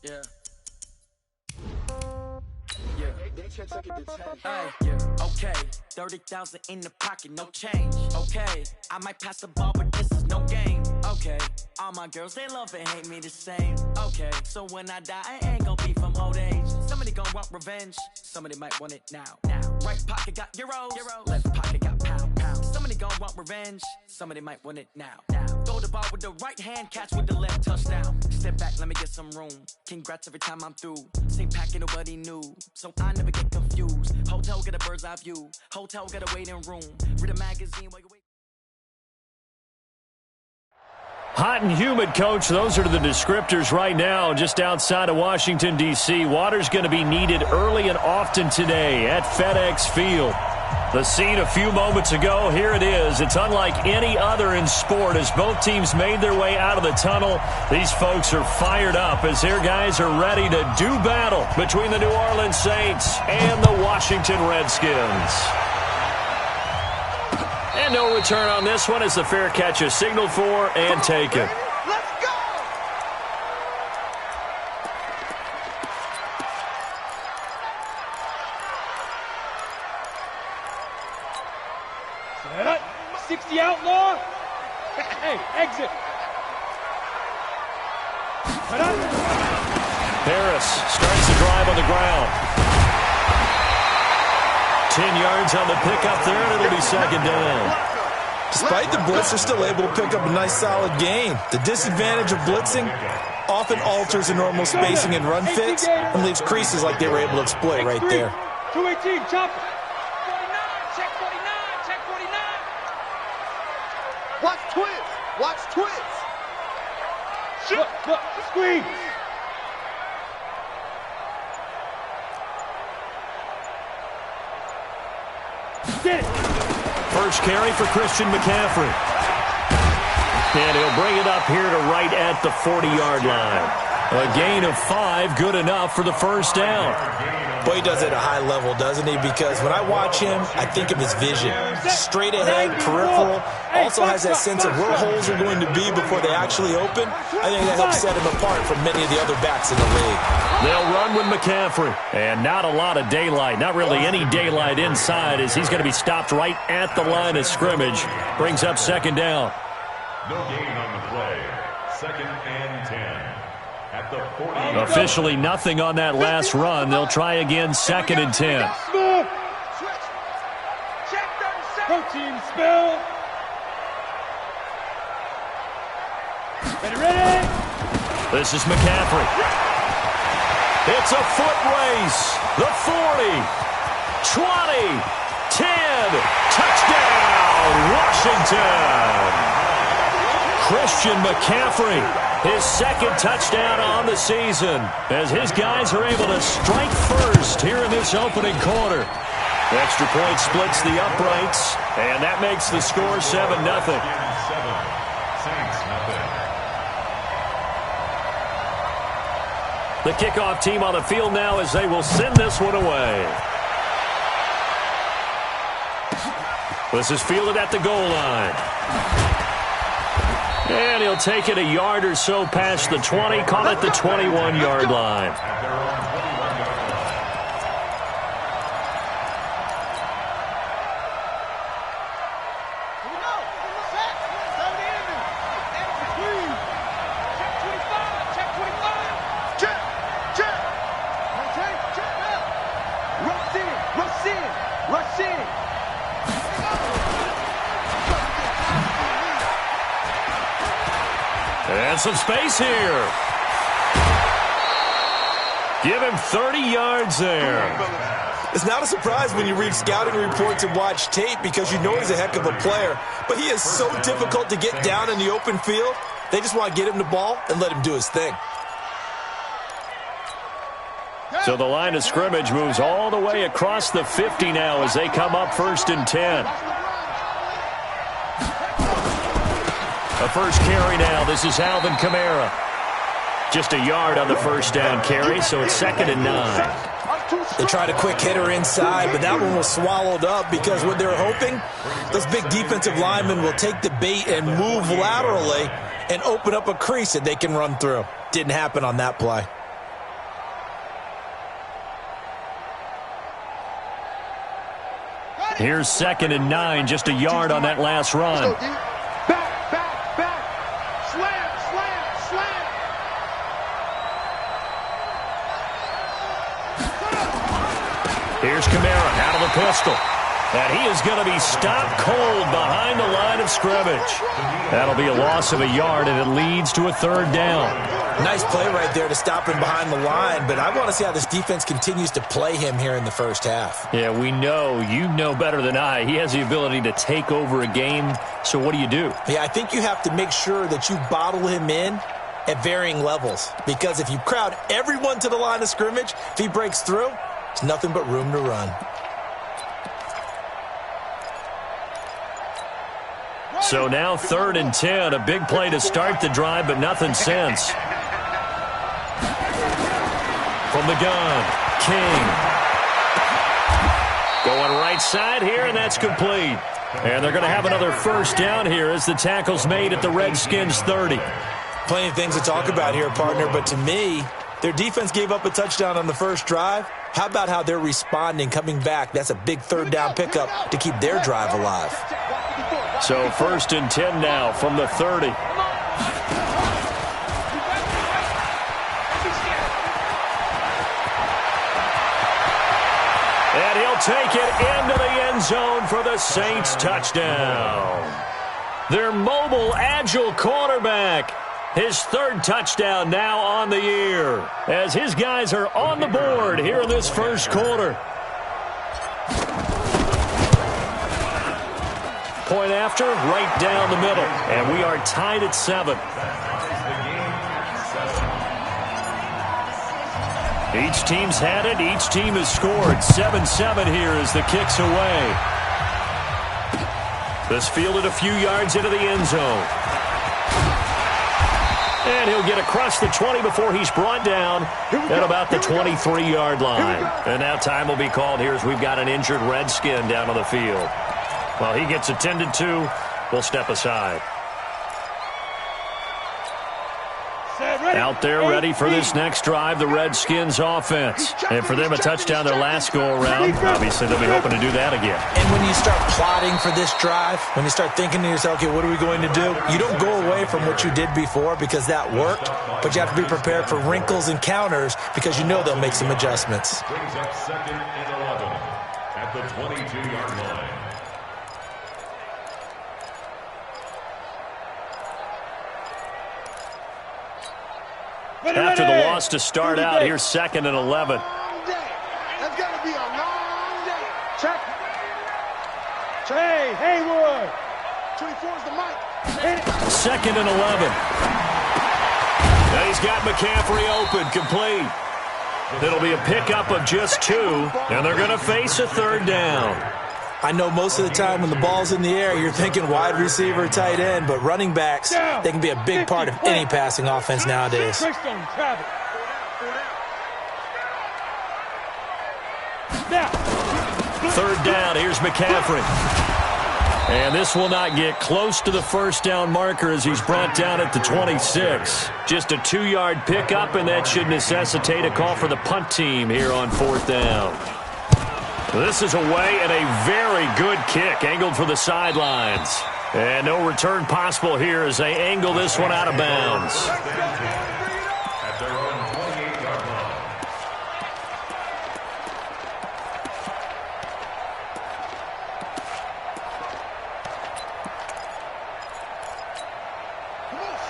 Yeah. Hey, yeah, okay. 30,000 in the pocket, no change. Okay, I might pass the ball, but this is no game. Okay, all my girls, they love and hate me the same. Okay, so when I die, I ain't gon' be from old age. Somebody gon' want revenge, somebody might want it now. Right pocket got euros, left pocket got pound. Somebody gon' want revenge, somebody might want it now. Throw the ball with the right hand, catch with the left, touchdown. Step back, let me get some room. Congrats every time I'm through. Same packet, nobody knew, so I never get confused. Hotel get a bird's eye view. Hotel get a waiting room. Read a magazine while you wait. Hot and humid, Coach. Those are the descriptors right now just outside of Washington, D.C. Water's going to be needed early and often today at FedEx Field. The scene a few moments ago, here it is. It's unlike any other in sport as both teams made their way out of the tunnel. These folks are fired up as their guys are ready to do battle between the New Orleans Saints and the Washington Redskins. And no return on this one as the fair catch is signaled for and taken. Let's go! Set up. 60 outlaw. Hey, exit. Set up. Harris starts the drive on the ground. 10 yards on the pickup there, and it'll be second down. Despite the blitz, they're still able to pick up a nice, solid gain. The disadvantage of blitzing often alters the normal spacing and run fits and leaves creases like they were able to exploit right there. 218, chop. 49, check 49, check 49. Watch twins, watch twins. Look, squeeze. Get it. First carry for Christian McCaffrey. And he'll bring it up here to right at the 40-yard line. A gain of 5, good enough for the first down. Boy, he does it at a high level, doesn't he? Because when I watch him, I think of his vision. Straight ahead, peripheral. Also has that sense of where holes are going to be before they actually open. I think that helps set him apart from many of the other backs in the league. They'll run with McCaffrey. And not a lot of daylight. Not really any daylight inside as he's going to be stopped right at the line of scrimmage. Brings up second down. No gain on the play. Second and 10. At the 40. Officially nothing on that last run. They'll try again second and 10. Smooth. Check 37. Protein spill. Ready? This is McCaffrey. It's a foot race. The 40, 20, 10. Touchdown, Washington. Christian McCaffrey, his second touchdown on the season as his guys are able to strike first here in this opening quarter. Extra point splits the uprights, and that makes the score 7-0. The kickoff team on the field now as they will send this one away. This is fielded at the goal line. And he'll take it a yard or so past the 20, call it the 21-yard line. And some space here. Give him 30 yards there. It's not a surprise when you read scouting reports and watch tape because you know he's a heck of a player. But he is so difficult to get down in the open field. They just want to get him the ball and let him do his thing. So the line of scrimmage moves all the way across the 50 now as they come up first and 10. A first carry now. This is Alvin Kamara. Just a yard on the first down carry, so it's second and 9. They tried a quick hitter inside, but that one was swallowed up because what they were hoping, those big defensive linemen will take the bait and move laterally and open up a crease that they can run through. Didn't happen on that play. Here's 2nd and 9, just a yard on that last run. Back, back, back. Slam, slam, slam. Here's Kamara out of the pistol. And he is going to be stopped cold behind the line of scrimmage. That'll be a loss of a yard, and it leads to a 3rd down. Nice play right there to stop him behind the line, but I want to see how this defense continues to play him here in the first half. Yeah, we know. You know better than I. He has the ability to take over a game, so what do you do? Yeah, I think you have to make sure that you bottle him in at varying levels, because if you crowd everyone to the line of scrimmage, if he breaks through, there's nothing but room to run. So now 3rd and 10, a big play to start the drive, but nothing since. From the gun, King. Going right side here, and that's complete. And they're going to have another 1st down here as the tackle's made at the Redskins' 30. Plenty of things to talk about here, partner, but to me, their defense gave up a touchdown on the first drive. How about how they're responding, coming back? That's a big 3rd down pickup to keep their drive alive. So 1st and 10 now from the 30. And he'll take it into the end zone for the Saints touchdown. Their mobile, agile quarterback. His 3rd touchdown now on the year as his guys are on the board here in this first quarter. Point after, right down the middle. And we are tied at 7. Each team's had it. Each team has scored. 7-7 here as the kick's away. This fielded a few yards into the end zone. And he'll get across the 20 before he's brought down at about the 23-yard line. And now time will be called here as we've got an injured Redskin down on the field. While he gets attended to, we'll step aside. Out there ready for this next drive, the Redskins offense. And for them, a touchdown their last go-around. Obviously, they'll be hoping to do that again. And when you start plotting for this drive, when you start thinking to yourself, okay, what are we going to do? You don't go away from what you did before because that worked, but you have to be prepared for wrinkles and counters because you know they'll make some adjustments. Brings up 2nd and 11 at the 22-yard line. After the loss to start out, here's 2nd and 11. That's got to be a long day. Check. Hey, Haywood. 24 is the mic. 2nd and 11. Now he's got McCaffrey open, complete. It'll be a pickup of just 2, and they're going to face a 3rd down. I know most of the time when the ball's in the air, you're thinking wide receiver, tight end, but running backs, they can be a big part of any passing offense nowadays. 3rd down, here's McCaffrey. And this will not get close to the 1st down marker as he's brought down at the 26. Just a 2-yard pickup, and that should necessitate a call for the punt team here on 4th down. This is away and a very good kick, angled for the sidelines. And no return possible here as they angle this one out of bounds. At their own 28-yard line.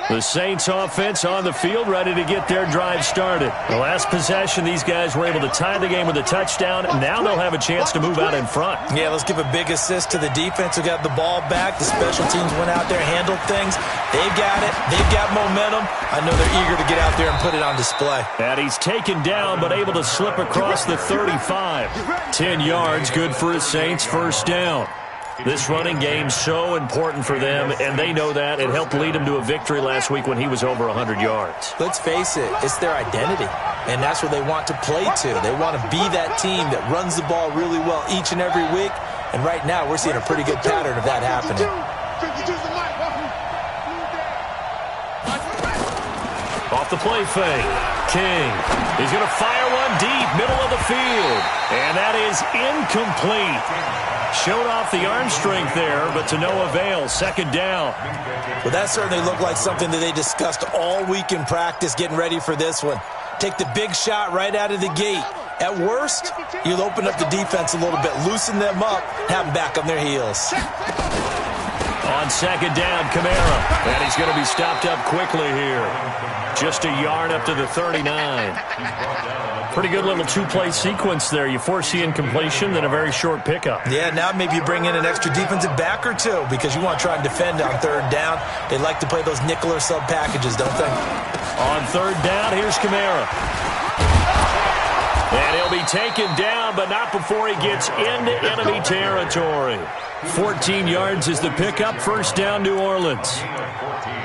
The Saints offense on the field, ready to get their drive started. The last possession, these guys were able to tie the game with a touchdown. Now they'll have a chance to move out in front. Yeah, let's give a big assist to the defense who got the ball back. The special teams went out there, handled things. They've got it. They've got momentum. I know they're eager to get out there and put it on display. And he's taken down, but able to slip across the 35. 10 yards, good for his Saints, 1st down. This running game so important for them, and they know that. It helped lead them to a victory last week when he was over 100 yards. Let's face it, it's their identity, and that's what they want to play to. They want to be that team that runs the ball really well each and every week, and right now we're seeing a pretty good pattern of that happening. Off the play fake, King. He's going to fire one deep, middle of the field, and that is incomplete. Showed off the arm strength there, but to no avail. Second down. Well, that certainly looked like something that they discussed all week in practice getting ready for this one. Take the big shot right out of the gate. At worst, you'll open up the defense a little bit, loosen them up, have them back on their heels. On second down, Kamara. And he's going to be stopped up quickly here. Just a yard up to the 39. Pretty good little two-play sequence there. You force the incompletion, then a very short pickup. Yeah, now maybe you bring in an extra defensive back or two because you want to try and defend on third down. They like to play those nickel or sub packages, don't they? On third down, here's Kamara. And he'll be taken down, but not before he gets into enemy territory. 14 yards is the pickup. First down, New Orleans.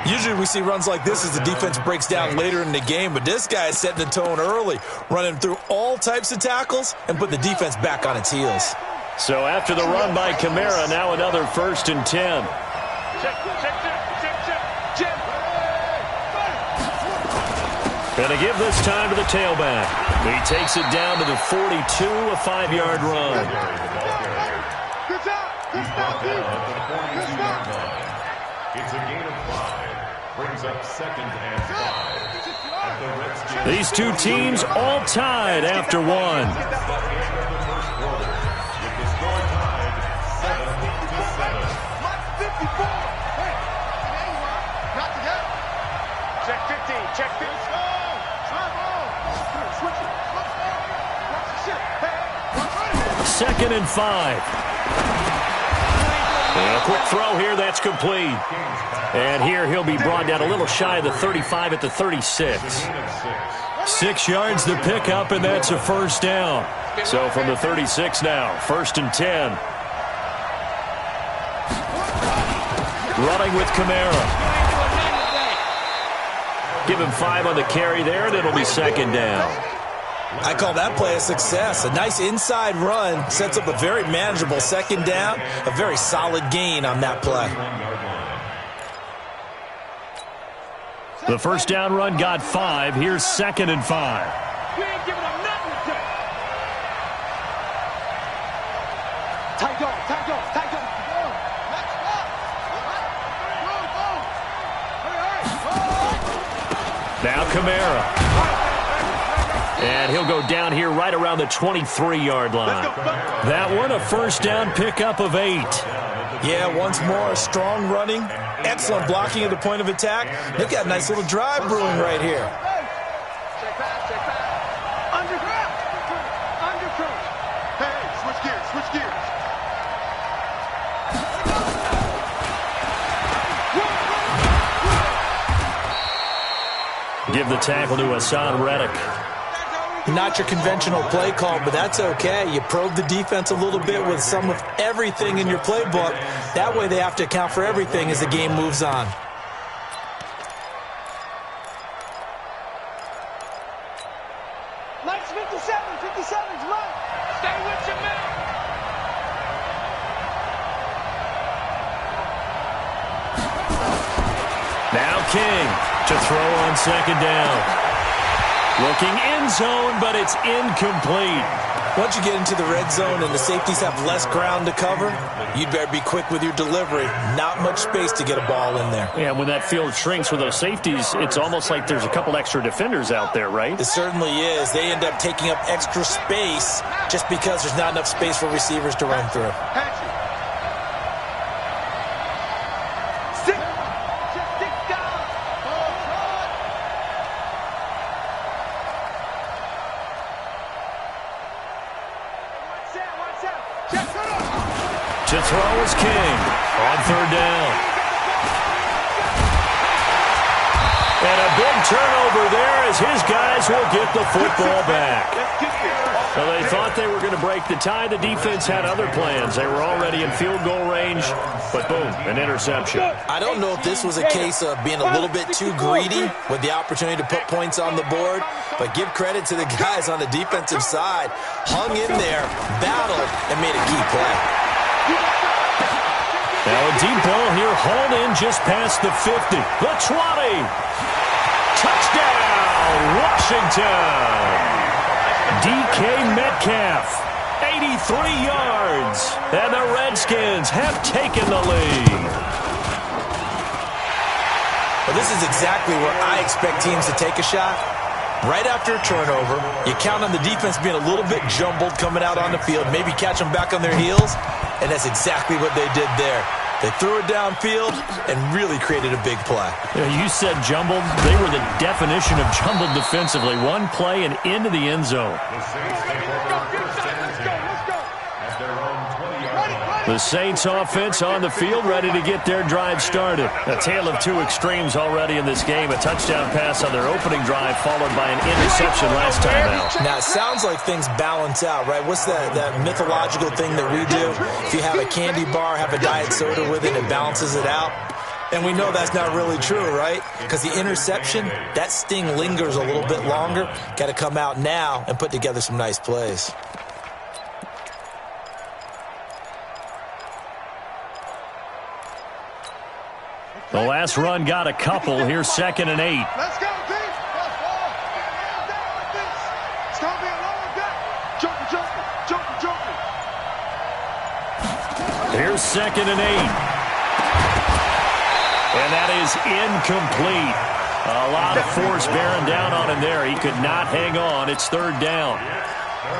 Usually we see runs like this as the defense breaks down later in the game, but this guy is setting the tone early, running through all types of tackles and put the defense back on its heels. So after the run by Kamara, now another 1st and 10. Going to give this time to the tailback. He takes it down to the 42, a 5-yard run. Good job. Good job, It's a gain of 5. Brings up 2nd and 5. These two teams all tied after one. With the score tied 7-7. 54. Hey, not together. Check 15. Check 15. Second and 5. And a quick throw here, that's complete. And here he'll be brought down a little shy of the 35 at the 36. 6 yards the pickup, and that's a first down. So from the 36 now, 1st and 10. Running with Kamara. Give him 5 on the carry there, and it'll be 2nd down. I call that play a success. A nice inside run sets up a very manageable 2nd down, a very solid gain on that play. The first down run got 5. Here's 2nd and 5. We ain't giving up nothing today. Tight off, tight off, tight off. Now Kamara. And he'll go down here right around the 23-yard line. That one, a first down pickup of 8. Yeah, once more, strong running, excellent blocking at the point of attack. They've got a nice little drive brewing right here. Check back. Underground. Underground. Hey, switch gears, switch gears. Give the tackle to Hassan Reddick. Not your conventional play call, but that's okay. You probe the defense a little bit with some of everything in your playbook. That way they have to account for everything as the game moves on. Nice 57. 57's mine. Stay with your man. Now King to throw on 2nd down. Looking end zone, but it's incomplete. Once you get into the red zone and the safeties have less ground to cover, you'd better be quick with your delivery. Not much space to get a ball in there. Yeah, when that field shrinks with those safeties, it's almost like there's a couple extra defenders out there, right? It certainly is. They end up taking up extra space just because there's not enough space for receivers to run through. To throw is King on 3rd down. And a big turnover there as his guys will get the football back. Well, they thought they were going to break the tie. The defense had other plans. They were already in field goal range, but boom, an interception. I don't know if this was a case of being a little bit too greedy with the opportunity to put points on the board, but give credit to the guys on the defensive side. Hung in there, battled, and made a key play. Now a deep ball here, hauled in just past the 50. The 20. Touchdown, Washington. DK Metcalf. 83 yards. And the Redskins have taken the lead. Well, this is exactly where I expect teams to take a shot. Right after a turnover, you count on the defense being a little bit jumbled coming out on the field, maybe catch them back on their heels, and that's exactly what they did there. They threw it downfield and really created a big play. You said jumbled. They were the definition of jumbled defensively. One play and into the end zone. The Saints offense on the field, ready to get their drive started. A tale of two extremes already in this game. A touchdown pass on their opening drive, followed by an interception last time out. Now, it sounds like things balance out, right? What's that mythological thing that we do? If you have a candy bar, have a diet soda with it, it balances it out. And we know that's not really true, right? Because the interception, that sting lingers a little bit longer. Got to come out now and put together some nice plays. The last run got a couple. Here's 2nd and 8. Let's go, team. It's going to be a long day. Jumping. Here's 2nd and 8. And that is incomplete. A lot of force bearing down on him there. He could not hang on. It's 3rd down.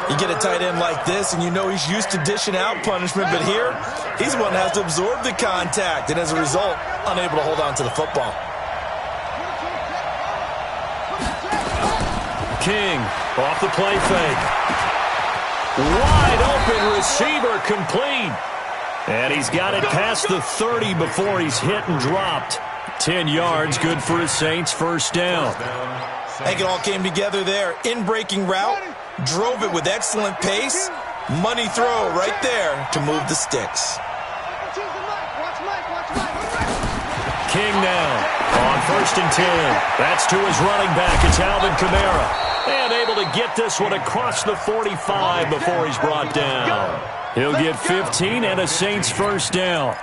You get a tight end like this, and you know he's used to dishing out punishment, but here, he's the one that has to absorb the contact, and as a result, unable to hold on to the football. King off the play fake. Wide open receiver complete. And he's got it past the 30 before he's hit and dropped. 10 yards, good for his Saints, 1st down. I think it all came together there. In-breaking route, drove it with excellent pace. Money throw right there to move the sticks. King now on 1st and 10. That's to his running back. It's Alvin Kamara. And able to get this one across the 45 before he's brought down. He'll get 15 and a Saints 1st down.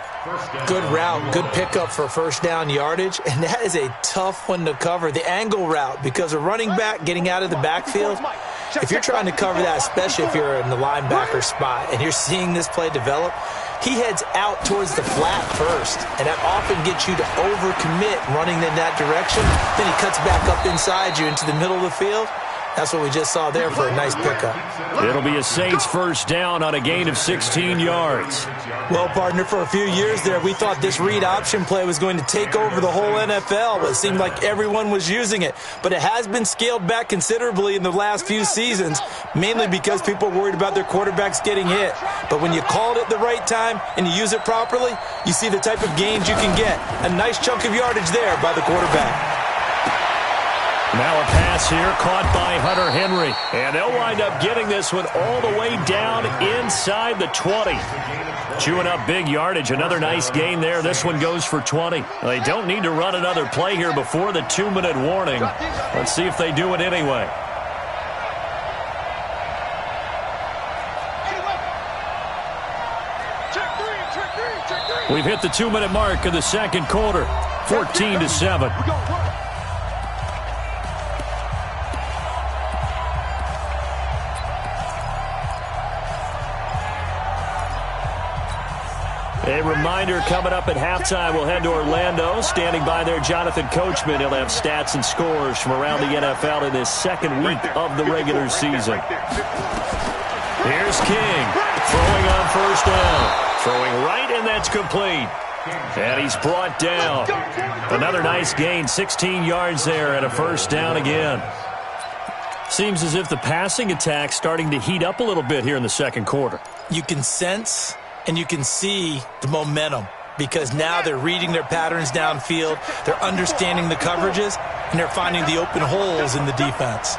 Good route, good pickup for 1st down yardage, and that is a tough one to cover. The angle route, because a running back getting out of the backfield, if you're trying to cover that, especially if you're in the linebacker spot and you're seeing this play develop, he heads out towards the flat first, and that often gets you to overcommit running in that direction. Then he cuts back up inside you into the middle of the field. That's what we just saw there for a nice pickup. It'll be a Saints 1st down on a gain of 16 yards. Well, partner, for a few years there, we thought this read option play was going to take over the whole NFL. It seemed like everyone was using it. But it has been scaled back considerably in the last few seasons, mainly because people are worried about their quarterbacks getting hit. But when you call it at the right time and you use it properly, you see the type of gains you can get. A nice chunk of yardage there by the quarterback. Now a pass here caught by Hunter Henry. And they'll wind up getting this one all the way down inside the 20. Chewing up big yardage. Another nice gain there. This one goes for 20. They don't need to run another play here before the 2-minute warning. Let's see if they do it anyway. We've hit the 2-minute mark of the 2nd quarter. 14-7. A reminder, coming up at halftime, we'll head to Orlando. Standing by there, Jonathan Coachman. He'll have stats and scores from around the NFL in this 2nd week of the regular season. Here's King, throwing on 1st down. Throwing right, and that's complete. And he's brought down. Another nice gain, 16 yards there, and a 1st down again. Seems as if the passing attack's starting to heat up a little bit here in the 2nd quarter. You can sense and you can see the momentum because now they're reading their patterns downfield, they're understanding the coverages, and they're finding the open holes in the defense.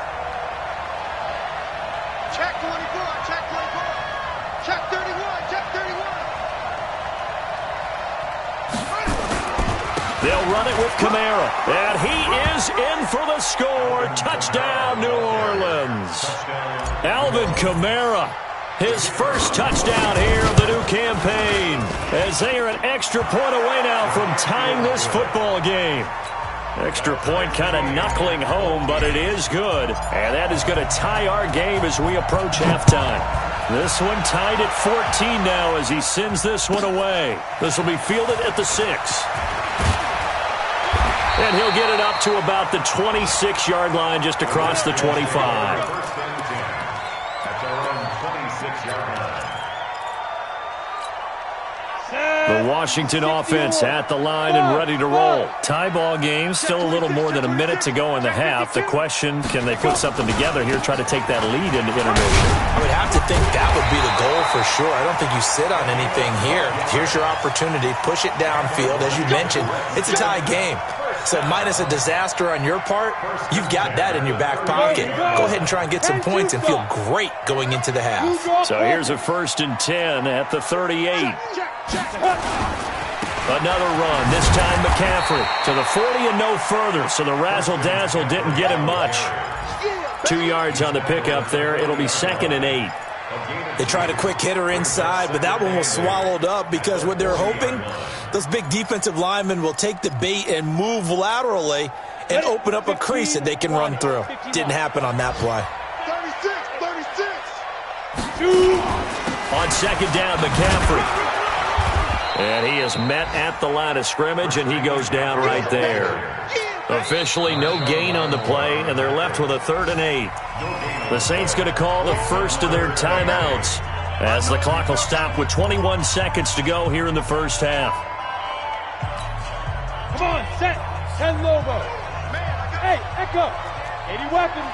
Check 24, check 24, check 31, check 31. They'll run it with Kamara, and he is in for the score. Touchdown, New Orleans. Alvin Kamara. His 1st touchdown here of the new campaign, as they are an extra point away now from tying this football game. Extra point kind of knuckling home, but it is good. And that is going to tie our game as we approach halftime. This one tied at 14 now as he sends this one away. This will be fielded at the 6. And he'll get it up to about the 26-yard line just across the 25. First and 10 at their own 26-yard line. The Washington offense at the line and ready to roll. Tie ball game, still a little more than a minute to go in the half. The question, can they put something together here, try to take that lead into intermission? I would have to think that would be the goal for sure. I don't think you sit on anything here. Here's your opportunity. Push it downfield. As you mentioned, it's a tie game. So minus a disaster on your part, you've got that in your back pocket. Go ahead and try and get some points and feel great going into the half. So here's a 1st and 10 at the 38. Another run, this time McCaffrey to the 40 and no further, so the razzle-dazzle didn't get him much. 2 yards on the pickup there. It'll be 2nd and 8. They tried a quick hitter inside, but that one was swallowed up because what they're hoping, those big defensive linemen will take the bait and move laterally and open up a crease that they can run through. Didn't happen on that play. 36. On 2nd down, McCaffrey. And he is met at the line of scrimmage, and he goes down right there. Officially no gain on the play, and they're left with a 3rd and 8. The Saints going to call the first of their timeouts as the clock will stop with 21 seconds to go here in the first half. Come on, set. 10 Lobo. Hey, Echo. 80 weapons.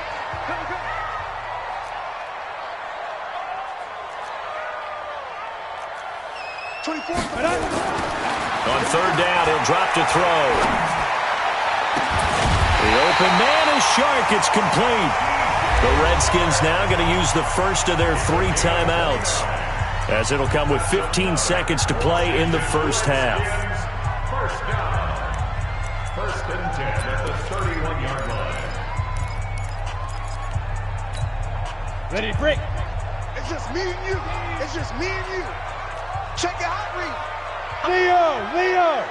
24. On 3rd down, he'll drop to throw. The open man is Shark. It's complete. The Redskins now going to use the first of their 3 timeouts, as it'll come with 15 seconds to play in the first half. First down. 1st and 10 at the 31-yard line. Ready to break. It's just me and you. It's just me and you. Check your hot read. Leo.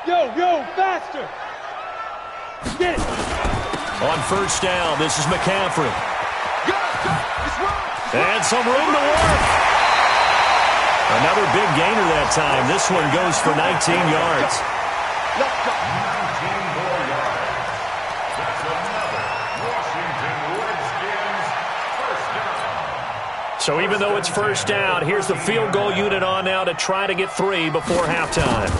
Yo, faster. Get it. On 1st down, this is McCaffrey. Go. It's wrong. And some room to work. Another big gainer that time. This one goes for 19 yards. Let's go. 19 more yards. That's another Washington Redskins first down. So even though it's 1st down, here's the field goal unit on now to try to get 3 before halftime.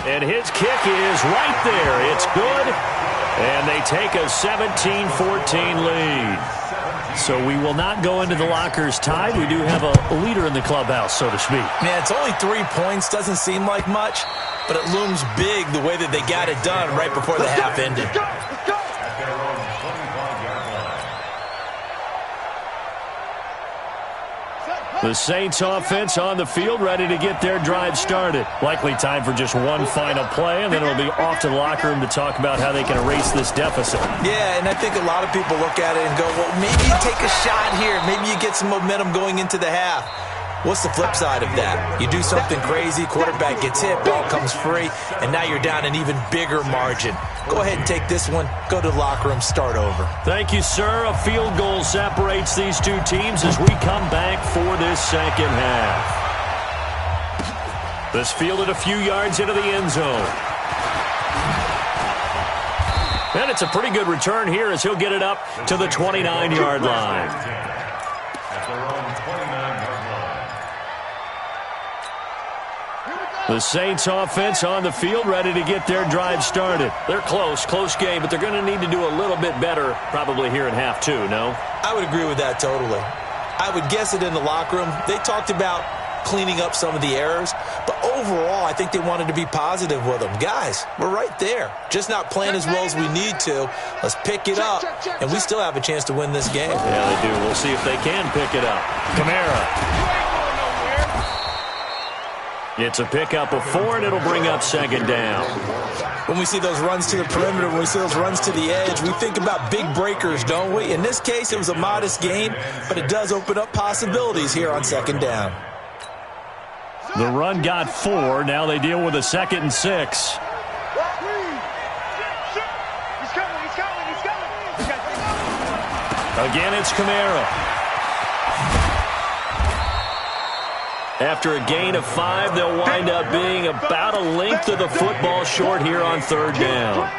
And his kick is right there. It's good. And they take a 17-14 lead. So we will not go into the lockers tied. We do have a leader in the clubhouse, so to speak. Man, it's only 3 points. Doesn't seem like much, but it looms big the way that they got it done right before the half ended. Let's go. At their own 25-yard line. The Saints offense on the field, ready to get their drive started. Likely time for just one final play, and then it'll be off to the locker room to talk about how they can erase this deficit. Yeah, and I think a lot of people look at it and go, well, maybe you take a shot here. Maybe you get some momentum going into the half. What's the flip side of that? You do something crazy, quarterback gets hit, ball comes free, and now you're down an even bigger margin. Go ahead and take this one, go to the locker room, start over. Thank you, sir. A field goal separates these two teams as we come back for this second half. This fielded a few yards into the end zone. And it's a pretty good return here as he'll get it up to the 29-yard line. At their own 29-yard line. The Saints offense on the field, ready to get their drive started. They're close game, but they're going to need to do a little bit better probably here in half 2, no? I would agree with that totally. I would guess it in the locker room. They talked about cleaning up some of the errors, but overall, I think they wanted to be positive with them. Guys, we're right there. Just not playing as well as we need to. Let's pick it up, and we still have a chance to win this game. Yeah, they do. We'll see if they can pick it up. Kamara. It's a pickup of 4, and it'll bring up 2nd down. When we see those runs to the perimeter, when we see those runs to the edge, we think about big breakers, don't we? In this case, it was a modest gain, but it does open up possibilities here on 2nd down. The run got 4. Now they deal with a 2nd and 6. Again, it's Kamara. After a gain of 5, they'll wind up being about a length of the football short here on 3rd down.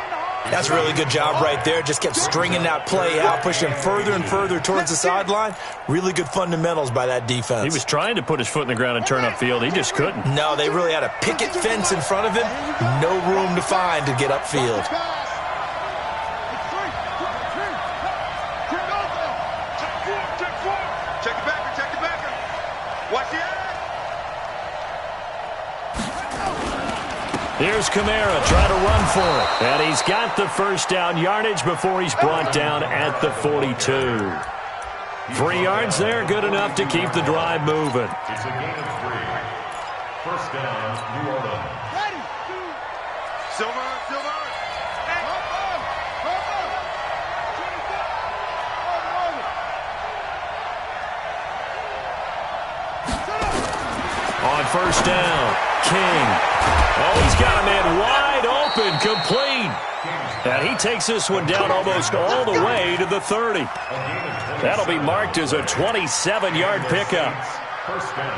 That's a really good job right there. Just kept stringing that play out, pushing further and further towards the sideline. Really good fundamentals by that defense. He was trying to put his foot in the ground and turn upfield. He just couldn't. No, they really had a picket fence in front of him. No room to find to get upfield. Check the backer, check the backer. Watch the eye. Here's Kamara trying to run for it. And he's got the first down yardage before he's brought down at the 42. 3 yards there, good enough to keep the drive moving. It's a gain of 3. First down, New Orleans. Ready. Silver. On first down, King. Oh, he's got a man wide open, complete. And he takes this one down almost all the way to the 30. That'll be marked as a 27-yard pickup. First down.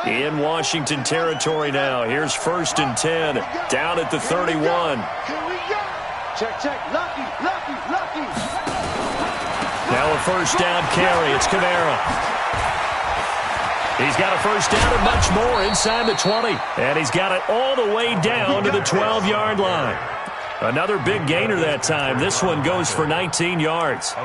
In Washington territory now. Here's 1st and 10, down at the 31. Check. Lucky. Now a first down carry. It's Kamara. He's got a first down and much more inside the 20. And he's got it all the way down to the 12-yard line. Another big gainer that time. This one goes for 19 yards.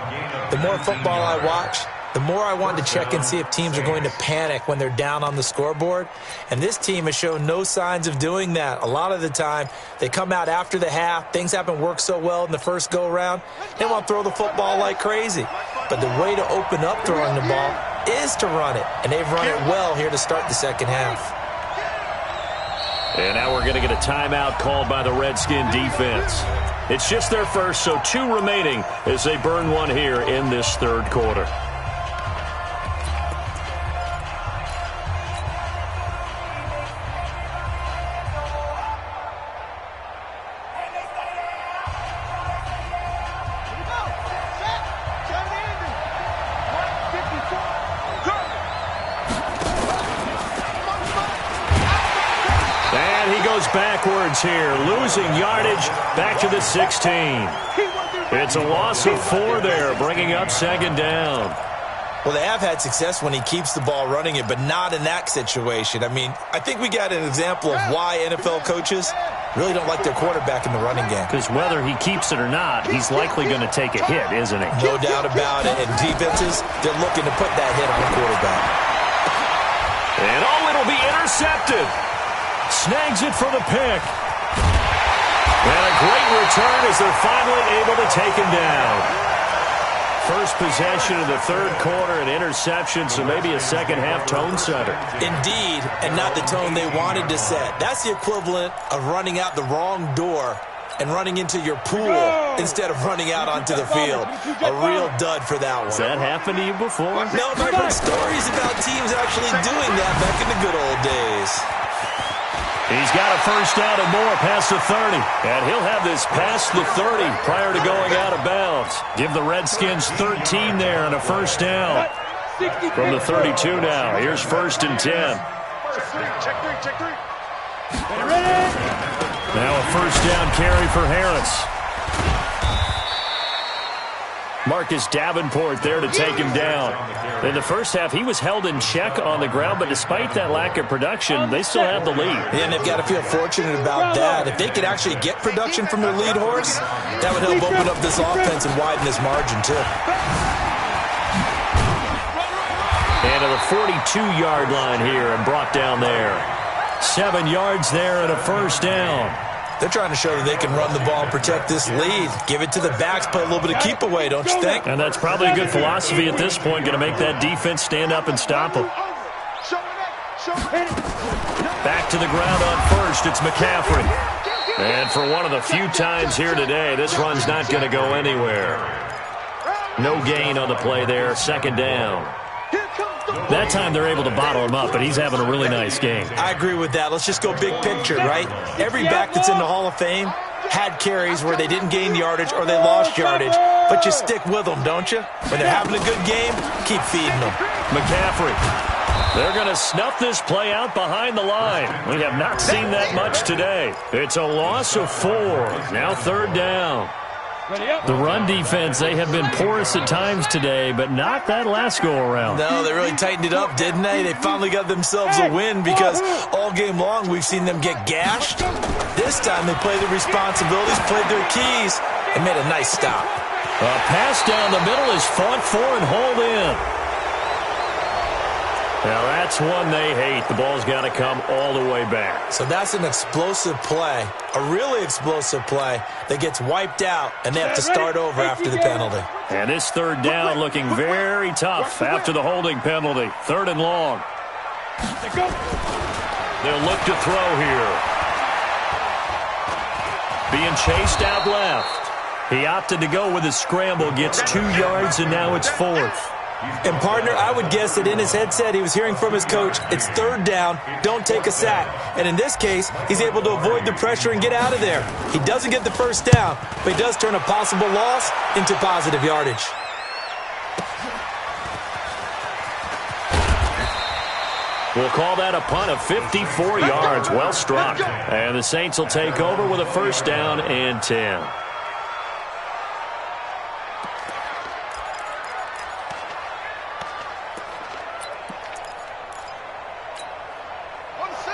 The more football I watch, the more I want to check and see if teams are going to panic when they're down on the scoreboard. And this team has shown no signs of doing that. A lot of the time, they come out after the half. Things haven't worked so well in the first go-around. They want to throw the football like crazy. But the way to open up throwing the ball is to run it. And they've run it well here to start the second half. And now we're going to get a timeout called by the Redskin defense. It's just their first, so 2 remaining as they burn one here in this 3rd quarter. Backwards here, losing yardage back to the 16. It's a loss of 4 there, bringing up 2nd down. Well, they have had success when he keeps the ball running it, but not in that situation. I mean, I think we got an example of why NFL coaches really don't like their quarterback in the running game. Because whether he keeps it or not, he's likely going to take a hit, isn't he? No doubt about it. And defenses, they're looking to put that hit on the quarterback. And it'll be intercepted. Snags it for the pick. And a great return as they're finally able to take him down. First possession of the 3rd quarter, an interception, so maybe a second-half tone setter. Indeed, and not the tone they wanted to set. That's the equivalent of running out the wrong door and running into your pool instead of running out onto the field. A real dud for that one. Has that happened to you before? No, but I've heard stories about teams actually doing that back in the good old days. He's got a first down and more past the 30. And he'll have this past the 30 prior to going out of bounds. Give the Redskins 13 there and a first down. From the 32 now. Here's 1st and 10. Check three. Now a first down carry for Harris. Marcus Davenport there to take him down. In the first half, he was held in check on the ground, but despite that lack of production, they still have the lead. And they've got to feel fortunate about that. If they could actually get production from their lead horse, that would help open up this offense and widen this margin, too. And to the 42-yard line here and brought down there. 7 yards there and a first down. They're trying to show that they can run the ball and protect this lead. Give it to the backs, play a little bit of keep away, don't you think? And that's probably a good philosophy at this point, going to make that defense stand up and stop them. Back to the ground on first, it's McCaffrey. And for one of the few times here today, this run's not going to go anywhere. No gain on the play there, 2nd down. That time they're able to bottle him up, but he's having a really nice game. I agree with that. Let's just go big picture, right? Every back that's in the Hall of Fame had carries where they didn't gain yardage or they lost yardage. but you stick with them, don't you? When they're having a good game, keep feeding them. McCaffrey. They're going to snuff this play out behind the line. We have not seen that much today. It's a loss of 4. Now 3rd down. The run defense, they have been porous at times today, but not that last go-around. No, they really tightened it up, didn't they? They finally got themselves a win because all game long we've seen them get gashed. This time they played their responsibilities, played their keys, and made a nice stop. A pass down the middle is fought for and hauled in. Now that's one they hate. The ball's got to come all the way back. So that's an explosive play, a really explosive play that gets wiped out, and they have to start over after the penalty. And this 3rd down looking very tough after the holding penalty. 3rd and long. They'll look to throw here. Being chased out left. He opted to go with his scramble, gets 2 yards, and now it's 4th. And, partner, I would guess that in his headset he was hearing from his coach, it's 3rd down, don't take a sack. And in this case, he's able to avoid the pressure and get out of there. He doesn't get the 1st down, but he does turn a possible loss into positive yardage. We'll call that a punt of 54 yards. Well struck. And the Saints will take over with a 1st down and 10.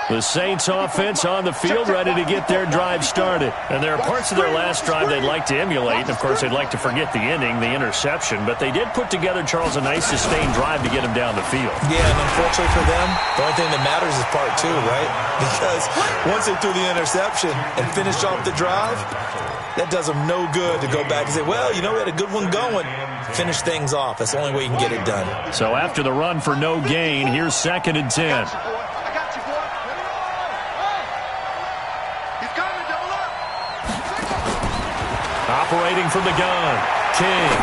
The Saints offense on the field, ready to get their drive started. And there are parts of their last drive they'd like to emulate. And, of course, they'd like to forget the ending, the interception. But they did put together, Charles, a nice sustained drive to get him down the field. Yeah, and unfortunately for them, the only thing that matters is part 2, right? Because once they threw the interception and finished off the drive, that does them no good to go back and say, well, you know, we had a good one going. Finish things off. That's the only way you can get it done. So after the run for no gain, here's 2nd and 10. Operating from the gun, King.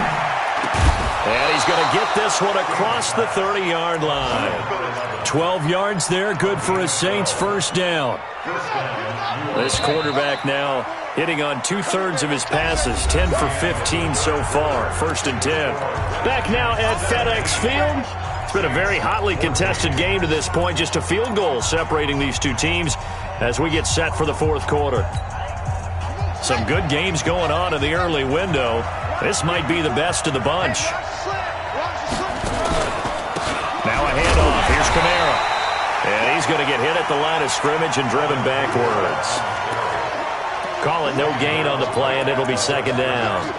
And he's going to get this one across the 30-yard line. 12 yards there, good for a Saints 1st down. This quarterback now hitting on 2/3 of his passes, 10 for 15 so far, 1st and 10. Back now at FedEx Field. It's been a very hotly contested game to this point, just a field goal separating these two teams as we get set for the 4th quarter. Some good games going on in the early window. This might be the best of the bunch. Now a handoff. Here's Kamara. And he's going to get hit at the line of scrimmage and driven backwards. Call it no gain on the play, and it'll be 2nd down.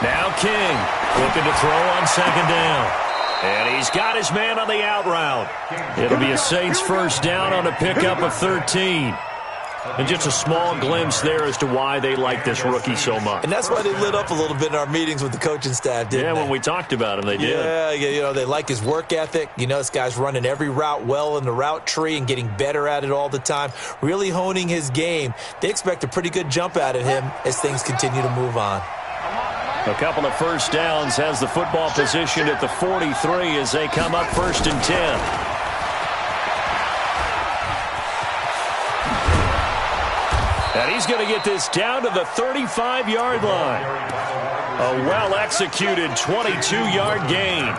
Now King looking to throw on 2nd down. And he's got his man on the out route. It'll be a Saints 1st down on a pickup of 13. And just a small glimpse there as to why they like this rookie so much. And that's why they lit up a little bit in our meetings with the coaching staff, didn't they? Yeah, when we talked about him, they did. Yeah, you know, they like his work ethic. You know, this guy's running every route well in the route tree and getting better at it all the time, really honing his game. They expect a pretty good jump out of him as things continue to move on. A couple of 1st downs, has the football position at the 43 as they come up 1st and 10. And he's going to get this down to the 35-yard line. A well-executed 22-yard gain.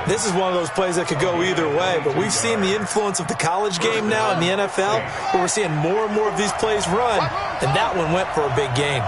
This is one of those plays that could go either way, but we've seen the influence of the college game now in the NFL, where we're seeing more and more of these plays run, and that one went for a big gain.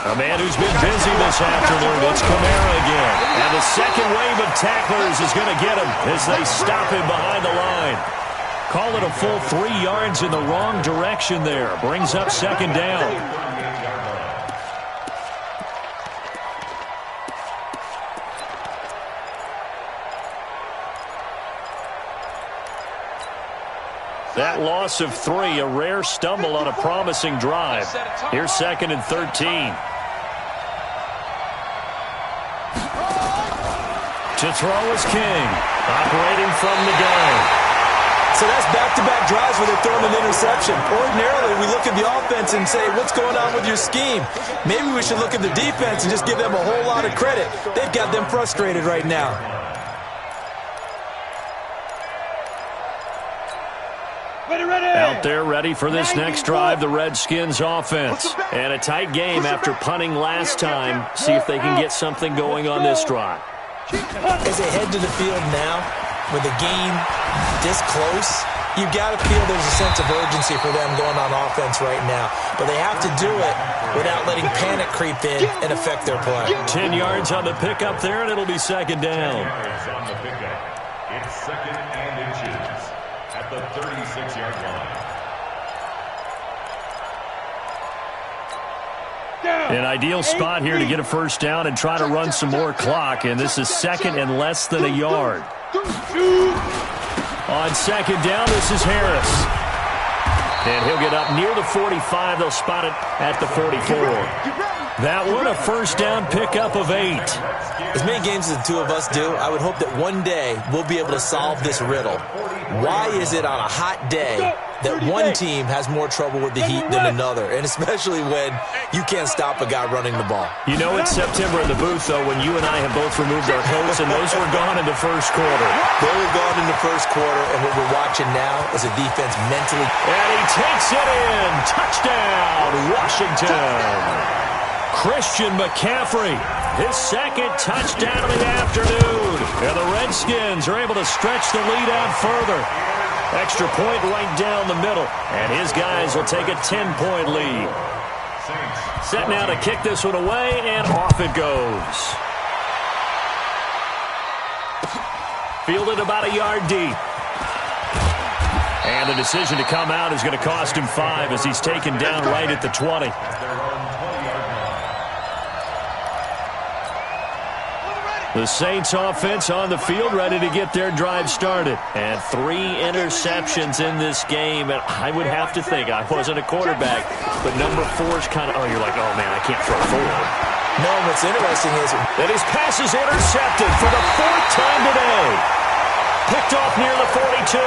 A man who's been busy this afternoon, it's Kamara again. And the second wave of tacklers is going to get him as they stop him behind the line. Call it a full 3 yards in the wrong direction there. Brings up 2nd down. That loss of 3, a rare stumble on a promising drive. Here's 2nd and 13. To throw is King, operating from the gun. So that's back-to-back drives where they're throwing an interception. Ordinarily, we look at the offense and say, what's going on with your scheme? Maybe we should look at the defense and just give them a whole lot of credit. They've got them frustrated right now. Out there ready for this next drive, the Redskins offense. And a tight game after punting last time. See if they can get something going on this drive. As they head to the field now, with the game this close, you've got to feel there's a sense of urgency for them going on offense right now. But they have to do it without letting panic creep in and affect their play. 10 yards on the pickup there, and it'll be 2nd down. On the pickup. It's 2nd and inches at the 36-yard line. An ideal spot here to get a first down and try to run some more clock, and this is 2nd and less than a yard. On 2nd down, this is Harris. And he'll get up near the 45. They'll spot it at the 44. That one, a first down pickup of 8. As many games as the two of us do, I would hope that one day we'll be able to solve this riddle. Why is it on a hot day that one team has more trouble with the heat than another, and especially when you can't stop a guy running the ball? You know it's September in the booth, though, when you and I have both removed our coats, and those were gone in the first quarter. They were gone in the first quarter, and what we're watching now is a defense mentally. And he takes it in. Touchdown, Washington. Christian McCaffrey, his 2nd touchdown of the afternoon. And the Redskins are able to stretch the lead out further. Extra point right down the middle. And his guys will take a 10-point lead. Set now to kick this one away, and off it goes. Fielded about a yard deep. And the decision to come out is going to cost him 5 as he's taken down right at the 20. The Saints offense on the field ready to get their drive started. And 3 interceptions in this game. And I would have to think, I wasn't a quarterback, but number 4's kind of, you're like, oh man, I can't throw 4. No, what's interesting is that his pass is intercepted for the 4th time today. Picked off near the 42.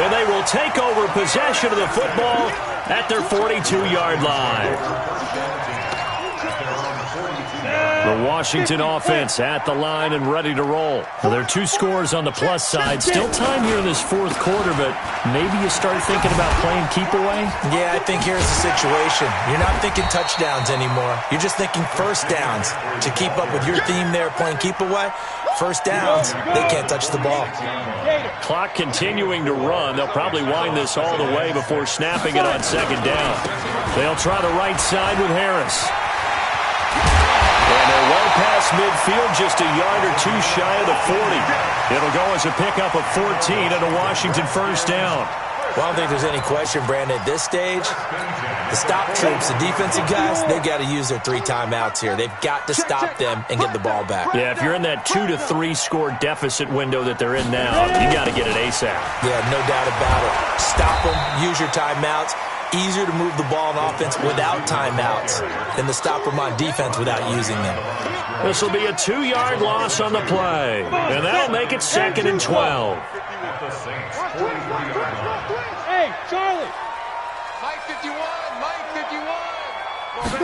And they will take over possession of the football at their 42-yard line. The Washington offense at the line and ready to roll. Well, there are 2 scores on the plus side. Still time here in this 4th quarter, but maybe you start thinking about playing keep away? Yeah, I think here's the situation. You're not thinking touchdowns anymore. You're just thinking first downs. To keep up with your theme there, playing keep away, first downs, they can't touch the ball. Clock continuing to run. They'll probably wind this all the way before snapping it on 2nd down. They'll try the right side with Harris. And they're well past midfield, just a yard or 2 shy of the 40. It'll go as a pickup of 14 and a Washington first down. Well, I don't think there's any question, Brandon, at this stage, the stop troops, the defensive guys, they've got to use their 3 timeouts here. They've got to stop them and get the ball back. Yeah, if you're in that 2 to 3 score deficit window that they're in now, you got to get it ASAP. Yeah, no doubt about it. Stop them, use your timeouts. Easier to move the ball on offense without timeouts than to stop them on defense without using them. This will be a 2-yard loss on the play, and that'll make it 2nd and 12. Hey, Charlie! Mike 51, Mike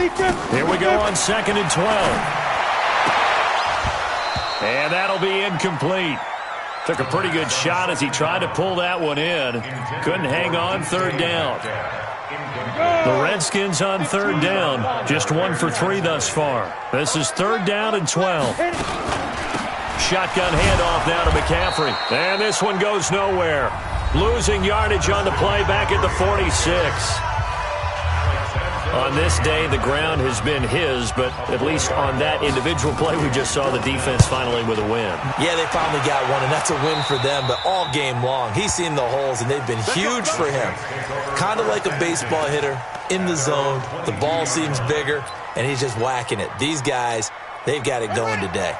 51. Here we go on 2nd and 12. And that'll be incomplete. Took a pretty good shot as he tried to pull that one in. Couldn't hang on 3rd down. The Redskins on 3rd down. Just 1 for 3 thus far. This is 3rd down and 12. Shotgun handoff now to McCaffrey. And this one goes nowhere. Losing yardage on the play back at the 46. On this day, the ground has been his, but at least on that individual play, we just saw the defense finally with a win. Yeah, they finally got one, and that's a win for them, but all game long, he's seen the holes, and they've been huge for him. Kind of like a baseball hitter in the zone. The ball seems bigger, and he's just whacking it. These guys, they've got it going today.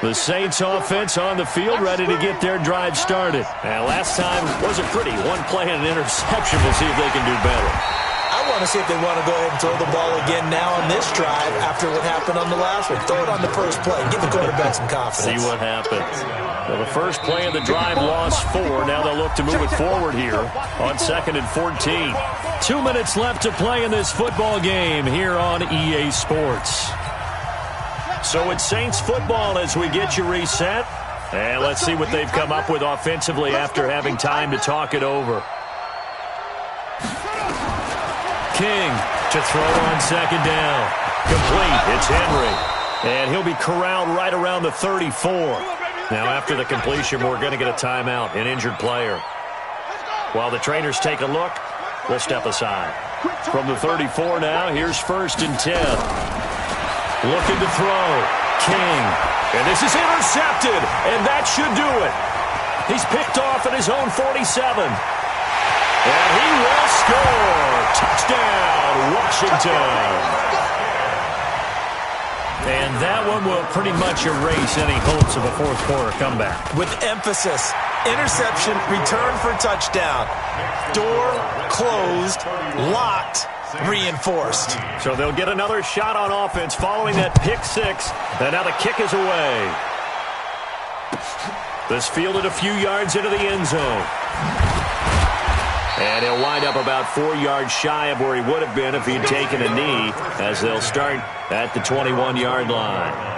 The Saints offense on the field, ready to get their drive started. And last time wasn't pretty. One play and an interception. We'll see if they can do better. I want to see if they want to go ahead and throw the ball again now on this drive after what happened on the last one. Throw it on the first play. Give the quarterback some confidence. See what happens. Well, the first play of the drive lost 4. Now they'll look to move it forward here on 2nd and 14. 2 minutes left to play in this football game here on EA Sports. So it's Saints football as we get you reset. And let's see what they've come up with offensively after having time to talk it over. King to throw on 2nd down. Complete. It's Henry. And he'll be corralled right around the 34. Now after the completion, we're going to get a timeout, an injured player. While the trainers take a look, we'll step aside. From the 34 now, here's 1st and 10. Looking to throw. King. And this is intercepted. And that should do it. He's picked off at his own 47. And he will score. Touchdown, Washington. And that one will pretty much erase any hopes of a fourth quarter comeback. With emphasis. Interception, return for touchdown. Door closed, locked, reinforced. So they'll get another shot on offense following that pick 6. And now the kick is away. This fielded a few yards into the end zone. And he'll wind up about 4 yards shy of where he would have been if he'd taken a knee, as they'll start at the 21-yard line.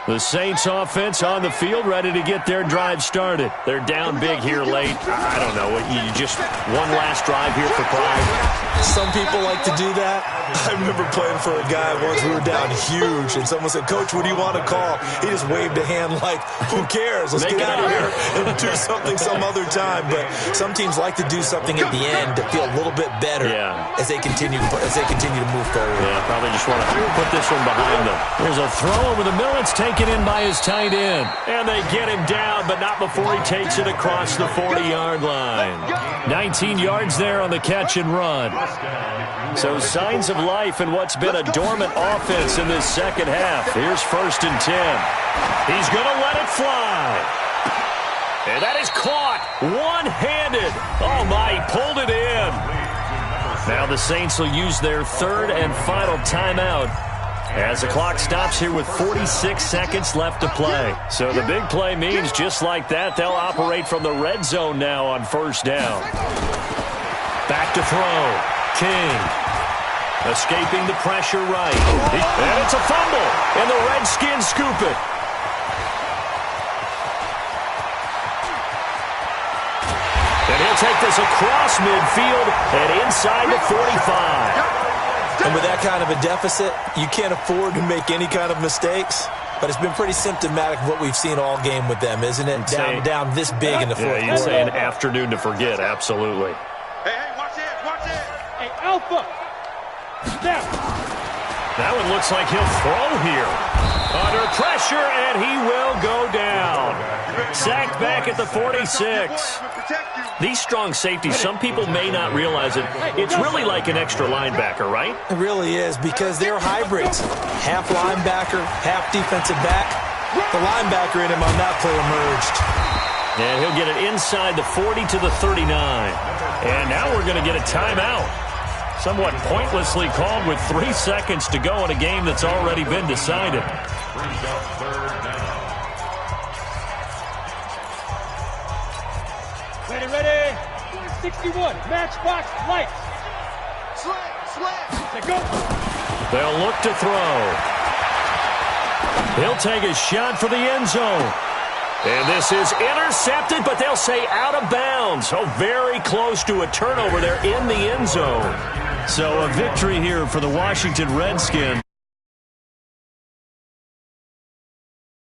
The Saints offense on the field, ready to get their drive started. They're down big here late. I don't know. You just one last drive here for pride. Some people like to do that. I remember playing for a guy once. We were down huge, and someone said, "Coach, what do you want to call?" He just waved a hand like, "Who cares? Let's get out of here and do something some other time." But some teams like to do something at the end to feel a little bit better as they continue to move forward. Yeah, probably just want to put this one behind them. There's a throw over the middle. It's taken in by his tight end. And they get him down, but not before he takes it across the 40-yard line. 19 yards there on the catch and run. So signs of life in what's been a dormant offense in this second half. Here's 1st and 10. He's going to let it fly. And that is caught one-handed. Oh, my, he pulled it in. Now the Saints will use their 3rd and final timeout as the clock stops here with 46 seconds left to play. So the big play means just like that, they'll operate from the red zone now on 1st down. Back to throw. King. Escaping the pressure right. And it's a fumble. And the Redskins scoop it. And he'll take this across midfield and inside the 45. And with that kind of a deficit, you can't afford to make any kind of mistakes. But it's been pretty symptomatic of what we've seen all game with them, isn't it? Down this big in the fourth quarter. You'd say an afternoon to forget, absolutely. Hey, watch this, watch this. Hey, Alpha. Snap. That one looks like he'll throw here. Under pressure, and he will go down. Sacked back at the 46. These strong safeties, some people may not realize it. It's really like an extra linebacker, right? It really is, because they're hybrids. Half linebacker, half defensive back. The linebacker in him on that play emerged. And he'll get it inside the 40 to the 39. And now we're going to get a timeout. Somewhat pointlessly called with 3 seconds to go in a game that's already been decided. Ready. 61. Matchbox lights. Slam. Go. They'll look to throw. He'll take a shot for the end zone. And this is intercepted, but they'll say out of bounds. So very close to a turnover there in the end zone. So a victory here for the Washington Redskins.